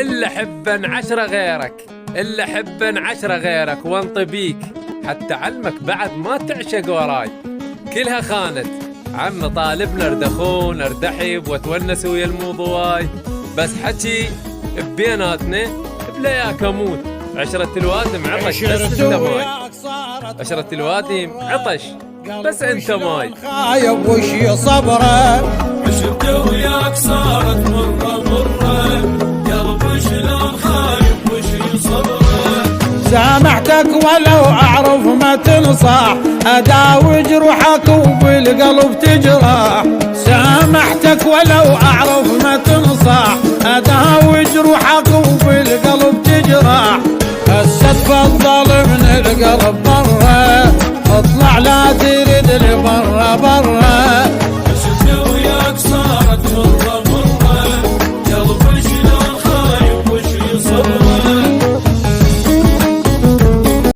إلا حبا 10 غيرك، إلا حبا 10 غيرك وانطي بيك، حتى علمك بعد ما تعشق وراي. كلها خانت عم طالبنا اردخون اردحب وتونس ويا الموضواي، بس حكي بيناتنا بلياك اموت. عشرة الوادم عطش بس انت ماي، عشرة الوادم عطش بس انت ماي. خايب وشي صبره، عشرة وياك صارت مرة مرة، قلب شلون خايب وشي صبره. سامحتك ولو اعرف ما تنصح، اداوي جروحك وبالقلب تجرح. سامحتك ولو اعرف ما تنصح، اداوي جروحك وبالقلب تجرح. الصدفة الظالم من القلب